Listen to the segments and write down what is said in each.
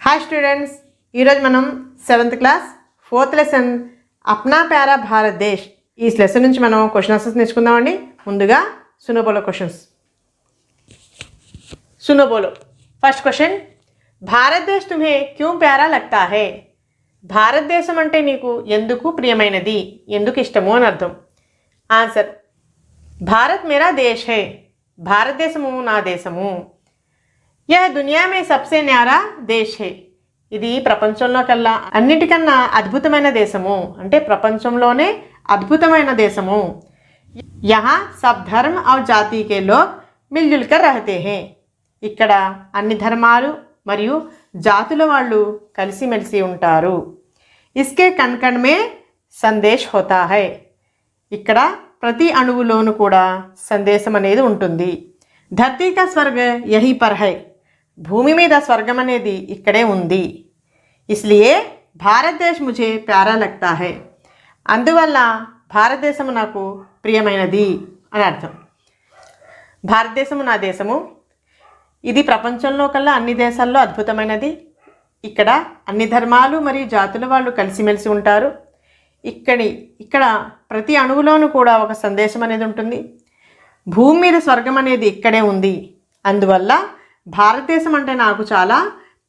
Hi students, ఈరోజు మనం 7th class 4th lesson Apna Pyara Bharat Desh ఈ లెసన్ నుంచి మనం క్వశ్చన్ ఆన్సర్స్ నేర్చుకుందామండి. ముందుగా సునో బోలో క్వశ్చన్స్. सुनो बोलो. ఫస్ట్ క్వశ్చన్, భారతదేశ్ తుమ్హే క్యూం ప్యారా లగ్తా హై? భారతదేశం అంటే నీకు ఎందుకు ప్రియమైనది, ఎందుకు ఇష్టము అని అర్థం. ఆన్సర్, భారత్ మేరా దేశ్ హై. భారతదేశము నా దేశము. యహ్ దునియా మే సబ్సే న్యారా దేశ్ హై. ఇది ప్రపంచంలో కల్లా అన్నిటికన్నా అద్భుతమైన దేశము, అంటే ప్రపంచంలోనే అద్భుతమైన దేశము. యహా సబ్ ధర్మ ఔర్ జాతి కే లోగ్ మిల్జుల్ కర్ రహతే హై. ఇక్కడ అన్ని ధర్మాలు మరియు జాతుల వాళ్ళు కలిసిమెలిసి ఉంటారు. ఇస్కే కణ్ కణ్ మే సందేశ్ హోతా హై. ఇక్కడ ప్రతి అణువులోనూ కూడా సందేశం అనేది ఉంటుంది. ధర్తీ కా స్వర్గ యహీ పర్ హై. భూమి మీద స్వర్గం అనేది ఇక్కడే ఉంది. ఇస్లియే భారతదేశ్ ముఝే ప్యారా లగ్తా హై. అందువల్ల భారతదేశము నాకు ప్రియమైనది అని అర్థం. భారతదేశము నా దేశము. ఇది ప్రపంచంలో కల్లా అన్ని దేశాల్లో అద్భుతమైనది. ఇక్కడ అన్ని ధర్మాలు మరియు జాతుల వాళ్ళు కలిసిమెలిసి ఉంటారు. ఇక్కడ ప్రతి అణువులోనూ కూడా ఒక సందేశం అనేది ఉంటుంది. భూమి మీద స్వర్గం అనేది ఇక్కడే ఉంది. అందువల్ల భారతదేశం అంటే నాకు చాలా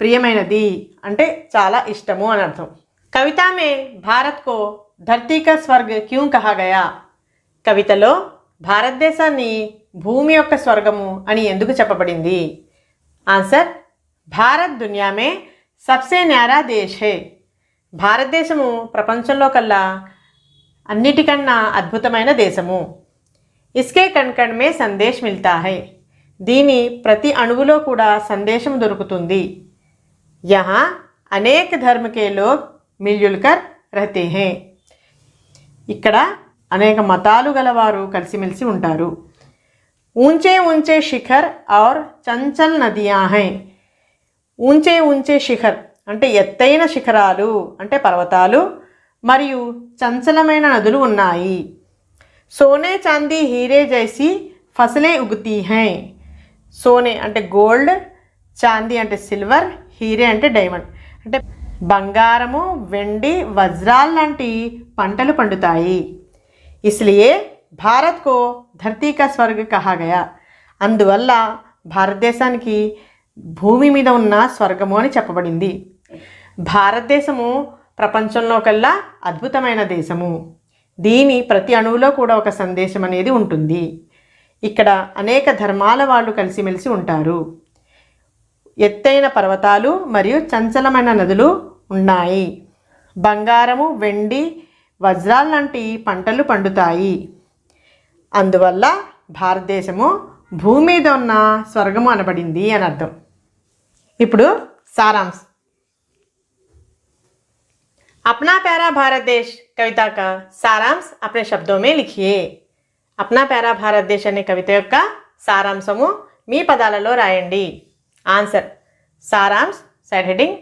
ప్రియమైనది, అంటే చాలా ఇష్టము అని అర్థం. కవితా మే భారత్ కో ధర్తీ కా స్వర్గ్ క్యూం కహా గయా? కవితలో భారతదేశాన్ని భూమి యొక్క స్వర్గము అని ఎందుకు చెప్పబడింది? ఆన్సర్, భారత్ దునియా మే సబ్సే న్యారా దేశ్ హై. భారతదేశము ప్రపంచంలో కల్లా అన్నిటికన్నా అద్భుతమైన దేశము. ఇస్కే కణ్ కణ్ మే సందేశ్ మిల్తా హై. దీని ప్రతి అణువులో కూడా సందేశం దొరుకుతుంది. యహా అనేక ధర్మ కే లోగ్ మిల్జుల్ కర్ రహతే హై. ఇక్కడ అనేక మతాలు గలవారు కలిసిమెలిసి ఉంటారు. ఊంచే ఊంచే శిఖర్ ఔర్ చంచల్ నదియా హై. ఊంచే ఊంచే శిఖర్ అంటే ఎత్తైన శిఖరాలు, అంటే పర్వతాలు, మరియు చంచలమైన నదులు ఉన్నాయి. Soane Chandy హీరే జైసి ఫసలే ఉగుతీ high. సోనే అంటే గోల్డ్, చాందీ అంటే సిల్వర్, హీరే అంటే డైమండ్, అంటే బంగారము, వెండి, వజ్రాలు లాంటి పంటలు పండుతాయి. ఇస్లియే భారత్ కో ధర్తీ కా స్వర్గ్ కహా గయా. అందువల్ల భారతదేశానికి భూమి మీద ఉన్న స్వర్గము అని చెప్పబడింది. భారతదేశము ప్రపంచంలో కల్లా అద్భుతమైన దేశము. దీని ప్రతి అణువులో కూడా ఒక సందేశం అనేది ఉంటుంది. ఇక్కడ అనేక ధర్మాల వాళ్ళు కలిసిమెలిసి ఉంటారు. ఎత్తైన పర్వతాలు మరియు చంచలమైన నదులు ఉన్నాయి. బంగారము, వెండి, వజ్రాలు లాంటి పంటలు పండుతాయి. అందువల్ల భారతదేశము భూమి మీద ఉన్న స్వర్గము అనబడింది అని అర్థం. ఇప్పుడు సారాంశ్. अपना प्यारा भारत देश కవిత का సారాంశ్ अपने शब्दों में लिखिए. अपना प्यारा भारत देश అనే కవిత యొక్క సారాంశము మీ పదాలలో రాయండి. ఆన్సర్, సారాంశ్ साइड हेडिंग.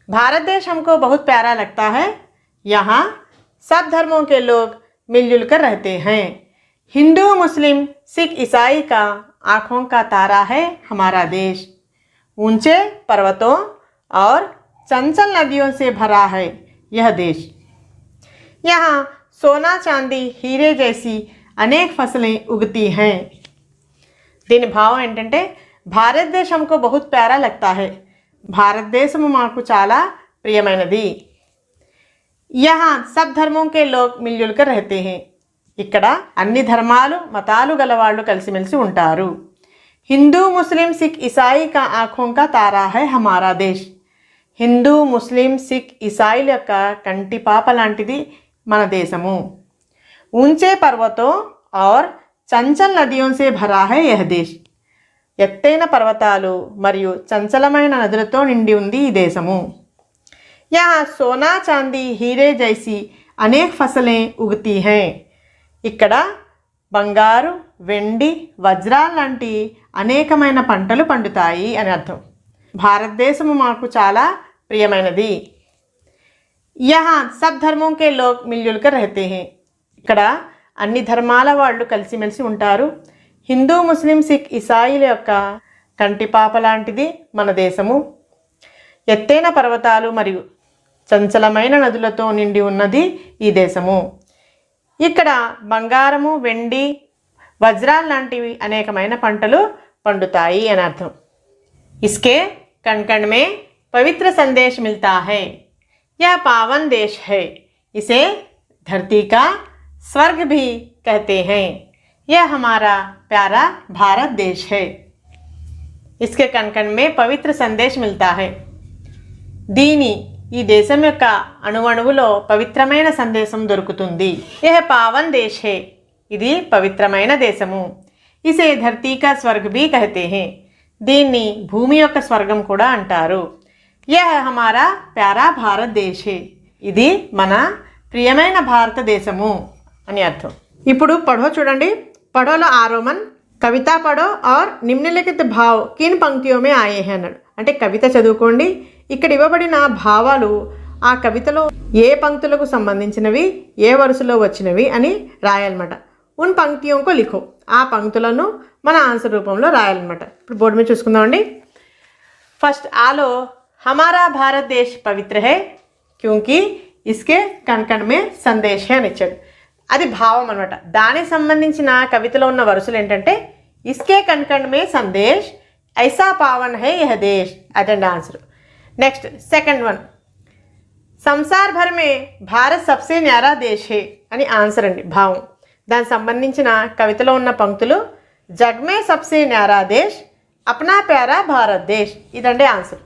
भारत देश हमको बहुत प्यारा लगता है. यहाँ सब धर्मों के लोग मिलजुल कर रहते हैं. हिंदू, मुस्लिम, सिख, ईसाई का आँखों का तारा है हमारा देश. ऊंचे पर्वतों और चंचल नदियों से भरा है यह देश. यहाँ सोना, चांदी, हीरे जैसी अनेक फसलें उगती हैं. దీని భావం ఏంటంటే, భారతదేశం हमको बहुत प्यारा लगता है. భారతదేశము మాకు చాలా ప్రియమైనది. यहाँ सब धर्मों के लोग मिलजुल कर रहते हैं. ఇక్కడ అన్ని ధర్మాలు, మతాలు గలవాళ్ళు కలిసిమెలిసి ఉంటారు. హిందూ, ముస్లిం, సిక్, ఇసాయి కా ఆంఖోं का तारा है हमारा देश. హిందూ, ముస్లిం, సిక్, ఇసాయిల యొక్క కంటి పాప లాంటిది మన దేశము. ఊంచే పర్వతో ఔర్ చంచల్ నదియోं से भरा है यह देश. ఎత్తైన పర్వతాలు మరియు చంచలమైన నదులతో నిండి ఉంది ఈ దేశము. यहाँ सोना, चांदी, हीरे जैसी अनेक फसलें उगती हैं. ఇక్కడ బంగారు, వెండి, వజ్రాలు లాంటి అనేకమైన పంటలు పండుతాయి అని అర్థం. భారతదేశము మాకు చాలా ప్రియమైనది. యహా సబ్ ధర్మోं के लोग मिलजुल कर रहते हैं. ఇక్కడ అన్ని ధర్మాల వాళ్ళు కలిసిమెలిసి ఉంటారు. హిందూ, ముస్లిం, సిక్, ఇసాయిల యొక్క కంటిపాప లాంటిది మన దేశము. ఎత్తైన పర్వతాలు మరియు చంచలమైన నదులతో నిండి ఉన్నది ఈ దేశము. ఇక్కడ బంగారము, వెండి, వజ్రాలు లాంటివి అనేకమైన పంటలు పండుతాయి అని అర్థం. इसके कण कण में पवित्र संदेश मिलता है. यह पावन देश है. इसे धरती का स्वर्ग भी कहते हैं. यह हमारा प्यारा भारत देश है. इसके कण कण में पवित्र संदेश मिलता है. దీని ఈ దేశం యొక్క అణువణువులో పవిత్రమైన సందేశం దొరుకుతుంది. यह पावन देश है. ఇది పవిత్రమైన దేశము. इसे धरती का स्वर्ग भी कहते हैं. దీన్ని భూమి యొక్క స్వర్గం కూడా అంటారు. यह हमारा प्यारा भारत देश है. ఇది మన ప్రియమైన భారతదేశము అని అర్థం. ఇప్పుడు పढ़ो చూడండి. పढ़ోలో ఆరోమన్ కవిత పढ़ो और నిమ్నలిఖిత భావ్ కిన్ పంక్తియో మే ఆయే హై అన్నాడు. అంటే కవిత చదువుకోండి. ఇక్కడ ఇవ్వబడిన భావాలు ఆ కవితలో ఏ పంక్తులకు సంబంధించినవి, ఏ వరుసలో వచ్చినవి అని రాయాలన్నమాట. ఉన్ పంక్తియోంకో లిఖో. ఆ పంక్తులను మన ఆన్సర్ రూపంలో రాయాలన్నమాట. ఇప్పుడు బోర్డు మీద చూసుకుందామండి. ఫస్ట్ ఆలో హమారా భారత్ దేశ్ పవిత్ర హై క్యూంకి ఇస్కే కణ్ కణ్ మే సందేశ్ హై అని ఇచ్చాడు. అది భావం అనమాట. దానికి సంబంధించిన కవితలో ఉన్న వరుసలు ఏంటంటే ఇస్కే కణ్ కణ్ మే సందేశ్, ఐసా పావన్ హై యహ దేశ్. అదండి answer. Next second one, Samsar భర్ మే భారత్ సబ్సే న్యారా దేశ్ హై అని ఆన్సర్ అండి, భావం. దానికి సంబంధించిన కవితలో ఉన్న పంక్తులు జగ్ మే సబ్సే న్యారా దేశ్, అప్నా ప్యారా భారత్ దేశ్. ఇదండి ఆన్సర్.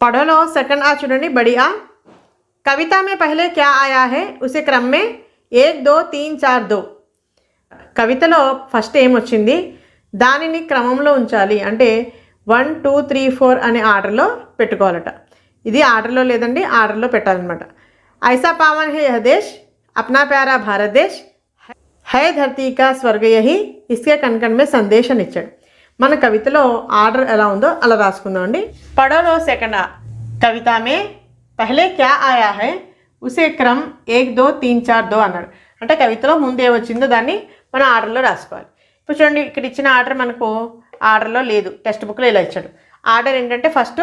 పढ़ोలో సెకండ్ ఆ చూడండి. బడి ఆ కవిత మే పహలే క్యా ఆయా హై ఉసే క్రమ్ మే 1 2 3 4 2. కవితలో ఫస్ట్ ఏమొచ్చింది దానిని క్రమంలో ఉంచాలి. అంటే 1 2 3 4 అనే ఆర్డర్లో పెట్టుకోవాలట. ఇది ఆర్డర్లో లేదండి, ఆర్డర్లో పెట్టాలన్నమాట. ఐసా పావన్ హై యహ దేశ్, అప్నా ప్యారా భారత్ దేశ్, హై ధర్తీ కా స్వర్గ యహి, ఇస్కే కణ్ కణ్ మే సందేశ్ అని ఇచ్చాడు. మన కవితలో ఆర్డర్ ఎలా ఉందో అలా రాసుకుందాం అండి. పढ़ोలో సెకండ్ ఆ కవిత మే పహలే క్యా ఆయా హై ఉసే క్రమ్ 1 2 3 4 2 అన్నాడు. అంటే కవితలో ముందు ఏమొచ్చిందో దాన్ని మన ఆర్డర్లో రాసుకోవాలి. ఇప్పుడు చూడండి, ఇక్కడ ఇచ్చిన ఆర్డర్ మనకు ఆర్డర్లో లేదు, టెక్స్ట్ బుక్లో ఇలా ఇచ్చాడు. ఆర్డర్ ఏంటంటే ఫస్ట్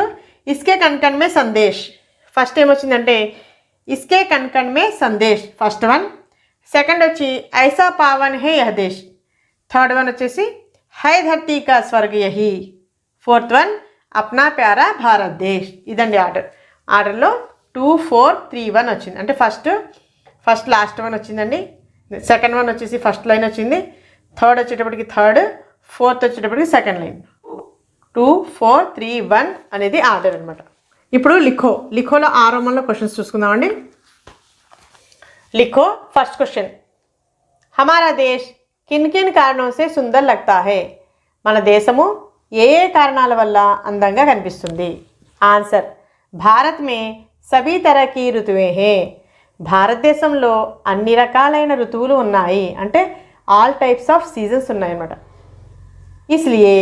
ఇస్కే కణ్ కణ్ మే సందేశ్. ఫస్ట్ ఏమొచ్చిందంటే ఇస్కే కణ్ కణ్ మే సందేశ్ ఫస్ట్ వన్. సెకండ్ వచ్చి ఐసా పావన్ హై యహ దేశ్. థర్డ్ వన్ వచ్చేసి హై ధర్తీ కా స్వర్గ యహి. ఫోర్త్ వన్ అప్నా ప్యారా భారత్ దేశ్. ఇదండి ఆర్డర్. ఆర్డర్లో 2 4 3 1 వచ్చింది. అంటే ఫస్ట్ లాస్ట్ వన్ వచ్చిందండి. సెకండ్ వన్ వచ్చేసి ఫస్ట్ లైన్ వచ్చింది. థర్డ్ వచ్చేటప్పటికి థర్డ్, ఫోర్త్ వచ్చేటప్పటికి సెకండ్ లైన్. 2 4 3 1 అనేది ఆర్డర్ అనమాట. ఇప్పుడు లిఖోలో ఆరోమన్లో క్వశ్చన్స్ చూసుకుందామండి. लिखो फर्स्ट क्वेश्चन, हमारा देश किन किन कारणों से सुंदर लगता है. మన దేశము ఏ ఏ కారణాల వల్ల అందంగా కనిపిస్తుంది. ఆన్సర్, భారత్ మే సభీ తరహ కి ఋతువే హే. భారతదేశంలో అన్ని రకాలైన ఋతువులు ఉన్నాయి. అంటే ఆల్ టైప్స్ ఆఫ్ సీజన్స్ ఉన్నాయన్నమాట. ఇస్లియే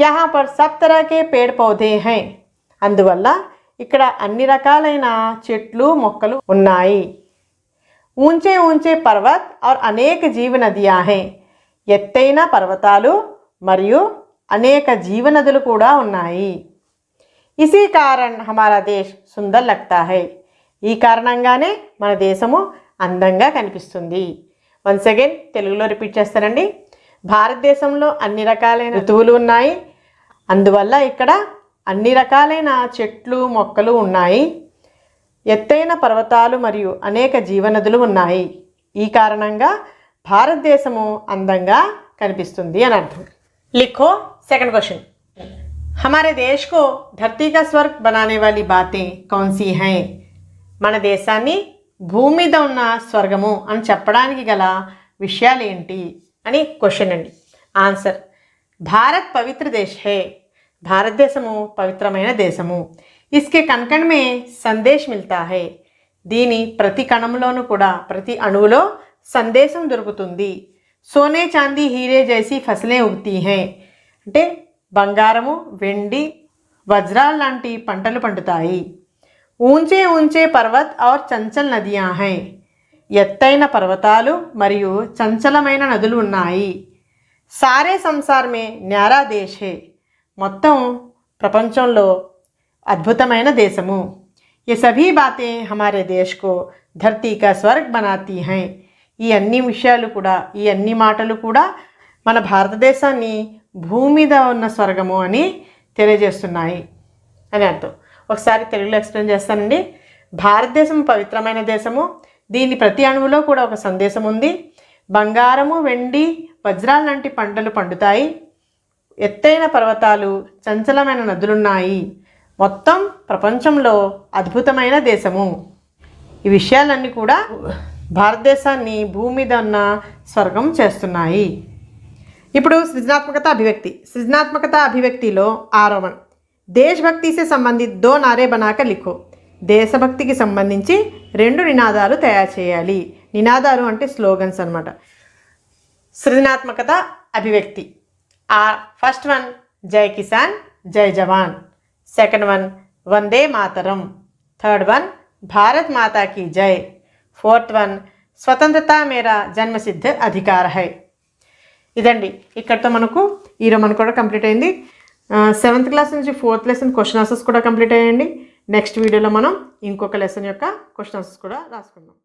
యహా పర్ సబ్ తరహ కే పేడ్ పౌధే హై. అందువల్ల ఇక్కడ అన్ని రకాలైన చెట్లు, మొక్కలు ఉన్నాయి. ऊंचे ऊंचे पर्वत और अनेक जीव नदियां हैं. ఎత్తైన పర్వతాలు మరియు అనేక జీవనదులు కూడా ఉన్నాయి. ఇసీ కారణ్ హమారా దేశ్ సుందర్ లగ్తా హై. ఈ కారణంగానే మన దేశము అందంగా కనిపిస్తుంది. వన్స్ అగైన్ తెలుగులో రిపీట్ చేస్తానండి. భారతదేశంలో అన్ని రకాలైన ఋతువులు ఉన్నాయి. అందువల్ల ఇక్కడ అన్ని రకాలైన చెట్లు, మొక్కలు ఉన్నాయి. ఎత్తైన పర్వతాలు మరియు అనేక జీవనదులు ఉన్నాయి. ఈ కారణంగా భారతదేశము అందంగా కనిపిస్తుంది అని అర్థం. लिखो सेकंड क्वेश्चन, हमारे देश को धरती का स्वर्ग बनाने वाली बातें कौन सी हैं. మన దేశాన్ని భూమి మీద ఉన్న స్వర్గము అని చెప్పడానికి గల విషయాలు ఏంటి అని క్వశ్చన్ అండి. ఆన్సర్, భారత్ పవిత్ర దేశ్ హై. భారతదేశము పవిత్రమైన దేశము. ఇస్కే కణ్ కణ్ మే సందేశ్ మిల్తా హై. దీని ప్రతి కణంలోనూ కూడా, ప్రతి అణువులో సందేశం దొరుకుతుంది. సోనే చాందీ హీరే జైసీ ఫసలే ఉగ్తీ హై. అంటే బంగారము, వెండి, వజ్రాలు లాంటి పంటలు పండుతాయి. ఊంచే ఊంచే పర్వత్ ఔర్ చంచల్ నదియా హై. ఎత్తైన పర్వతాలు మరియు చంచలమైన నదులు ఉన్నాయి. సారే సంసార్ మే న్యారా దేశ్ హై. మొత్తం ప్రపంచంలో అద్భుతమైన దేశము. ये सभी बातें हमारे देश को धरती का स्वर्ग बनाती हैं. ఈ అన్ని విషయాలు కూడా, ఈ అన్ని మాటలు కూడా మన భారతదేశాన్ని భూమి మీద ఉన్న స్వర్గము అని తెలియజేస్తున్నాయి అని అర్థం. ఒకసారి తెలుగులో ఎక్స్ప్లెయిన్ చేస్తానండి. భారతదేశం పవిత్రమైన దేశము. దీని ప్రతి అణువులో కూడా ఒక సందేశం ఉంది. బంగారము, వెండి, వజ్రాల లాంటి పంటలు పండుతాయి. ఎత్తైన పర్వతాలు, చంచలమైన నదులున్నాయి. మొత్తం ప్రపంచంలో అద్భుతమైన దేశము. ఈ విషయాలన్నీ కూడా భారతదేశాన్ని భూమి మీద ఉన్న స్వర్గం చేస్తున్నాయి. ఇప్పుడు సృజనాత్మకత అభివ్యక్తి. సృజనాత్మకత అభివ్యక్తిలో 6వ దేశభక్తి से संबंधित 2 नारे बनाकर लिखो. దేశభక్తికి సంబంధించి 2 నినాదాలు తయారు చేయాలి. నినాదాలు అంటే స్లోగన్స్ అన్నమాట. సృజనాత్మకత అభివ్యక్తి. ఫస్ట్ వన్ జై కిసాన్ జై జవాన్. Second one Vande Mataram. Third one Bharat మాతా కీ జై. ఫోర్త్ వన్ స్వతంత్రత మేరా జన్మసిద్ధ అధికార హై. ఇదండి, ఇక్కడితో మనకు కూడా కంప్లీట్ అయింది. 7th క్లాస్ నుంచి 4th లెసన్ క్వశ్చన్ ఆన్సర్స్ కూడా కంప్లీట్ అయ్యండి. నెక్స్ట్ వీడియోలో మనం ఇంకొక లెసన్ యొక్క క్వశ్చన్ ఆన్సర్స్ కూడా రాసుకుందాం.